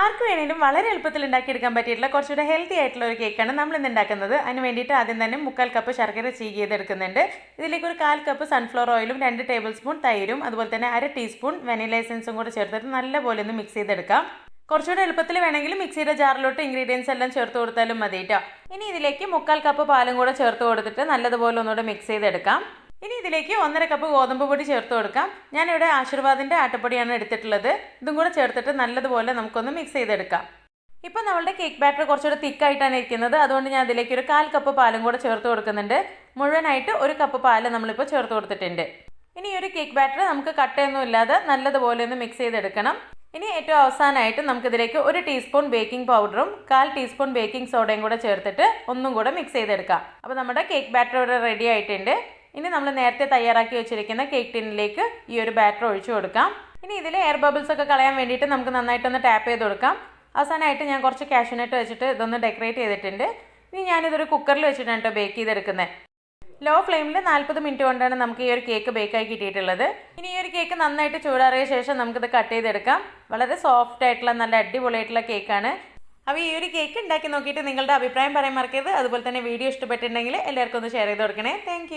ആർക്ക് വേണേലും വളരെ എളുപ്പത്തിൽ ഉണ്ടാക്കിയെടുക്കാൻ പറ്റിയിട്ടുള്ള കുറച്ചുകൂടെ ഹെൽത്തി ആയിട്ടുള്ള ഒരു കേക്കാണ് നമ്മൾ ഇന്ന് ഉണ്ടാക്കുന്നത്. അതിന് വേണ്ടിയിട്ട് ആദ്യം തന്നെ 3/4 കപ്പ് ശർക്കര ചീകി ചെയ്തെടുക്കുന്നുണ്ട്. ഇതിലേക്ക് ഒരു 1/4 കപ്പ് സൺഫ്ലവർ ഓയിലും 2 ടേബിൾ സ്പൂൺ തൈരും അതുപോലെ തന്നെ 1/2 ടീസ്പൂൺ വെനില എസൻസും കൂടെ ചേർത്തിട്ട് നല്ലപോലെ ഒന്ന് മിക്സ് ചെയ്തെടുക്കാം. കുറച്ചുകൂടെ എളുപ്പത്തിൽ വേണമെങ്കിൽ മിക്സിയുടെ ജാറിലോട്ട് ഇൻഗ്രീഡിയൻസ് എല്ലാം ചേർത്ത് കൊടുത്താലും മതി കേട്ടോ. ഇനി ഇതിലേക്ക് 3/4 കപ്പ് പാലും കൂടെ ചേർത്ത് കൊടുത്തിട്ട് നല്ലതുപോലെ ഒന്നുകൂടെ മിക്സ് ചെയ്തെടുക്കാം. ഇനി ഇതിലേക്ക് 1/2 കപ്പ് ഗോതമ്പ് പൊടി ചേർത്ത് കൊടുക്കാം. ഞാനിവിടെ ആശീർവാദിൻ്റെ ആട്ടപ്പൊടിയാണ് എടുത്തിട്ടുള്ളത്. ഇതും കൂടെ ചേർത്തിട്ട് നല്ലതുപോലെ നമുക്കൊന്ന് മിക്സ് ചെയ്തെടുക്കാം. ഇപ്പോൾ നമ്മളുടെ കേക്ക് ബാറ്റർ കുറച്ചുകൂടെ തിക്കായിട്ടാണ് ഇരിക്കുന്നത്. അതുകൊണ്ട് ഞാൻ അതിലേക്ക് ഒരു 1/4 കപ്പ് പാലും കൂടെ ചേർത്ത് കൊടുക്കുന്നുണ്ട്. മുഴുവനായിട്ട് 1 കപ്പ് പാല് നമ്മളിപ്പോൾ ചേർത്ത് കൊടുത്തിട്ടുണ്ട്. ഇനി ഈ ഒരു കേക്ക് ബാറ്റർ നമുക്ക് കട്ടയൊന്നും ഇല്ലാതെ നല്ലതുപോലെ ഒന്ന് മിക്സ് ചെയ്തെടുക്കണം. ഇനി ഏറ്റവും അവസാനമായിട്ട് നമുക്കിതിലേക്ക് 1 ടീസ്പൂൺ ബേക്കിംഗ് പൗഡറും 1/4 ടീസ്പൂൺ ബേക്കിംഗ് സോഡയും കൂടെ ചേർത്തിട്ട് ഒന്നും കൂടെ മിക്സ് ചെയ്തെടുക്കാം. അപ്പോൾ നമ്മുടെ കേക്ക് ബാറ്റർ ഇവിടെ റെഡി ആയിട്ടുണ്ട്. ഇനി നമ്മൾ നേരത്തെ തയ്യാറാക്കി വെച്ചിരിക്കുന്ന കേക്ക് ടിന്നിലേക്ക് ഈ ഒരു ബാറ്റർ ഒഴിച്ചു കൊടുക്കാം. ഇനി ഇതിൽ എയർ ബബിൾസ് ഒക്കെ കളയാൻ വേണ്ടിയിട്ട് നമുക്ക് നന്നായിട്ടൊന്ന് ടാപ്പ് ചെയ്ത് കൊടുക്കാം. അവസാനമായിട്ട് ഞാൻ കുറച്ച് കാഷ്യൂനട്ട് വെച്ചിട്ട് ഇതൊന്ന് ഡെക്കറേറ്റ് ചെയ്തിട്ടുണ്ട്. ഇനി ഞാനിതൊരു കുക്കറിൽ വെച്ചിട്ടാണ് കേട്ടോ ബേക്ക് ചെയ്തെടുക്കുന്നത്. ലോ ഫ്ലെയിമിൽ 40 മിനിറ്റ് കൊണ്ടാണ് നമുക്ക് ഈ ഒരു കേക്ക് ബേക്കായി കിട്ടിയിട്ടുള്ളത്. ഇനി ഈ ഒരു കേക്ക് നന്നായിട്ട് ചൂടാറിയ ശേഷം നമുക്കിത് കട്ട് ചെയ്തെടുക്കാം. വളരെ സോഫ്റ്റ് ആയിട്ടുള്ള നല്ല അടിപൊളിയായിട്ടുള്ള കേക്കാണ്. അപ്പോൾ ഈ ഒരു കേക്ക് ഉണ്ടാക്കി നോക്കിയിട്ട് നിങ്ങളുടെ അഭിപ്രായം പറയാൻ മറക്കരുത്. അതുപോലെ തന്നെ വീഡിയോ ഇഷ്ടപ്പെട്ടിട്ടുണ്ടെങ്കിൽ എല്ലാവർക്കും ഒന്ന് ഷെയർ ചെയ്ത് കൊടുക്കണേ. താങ്ക്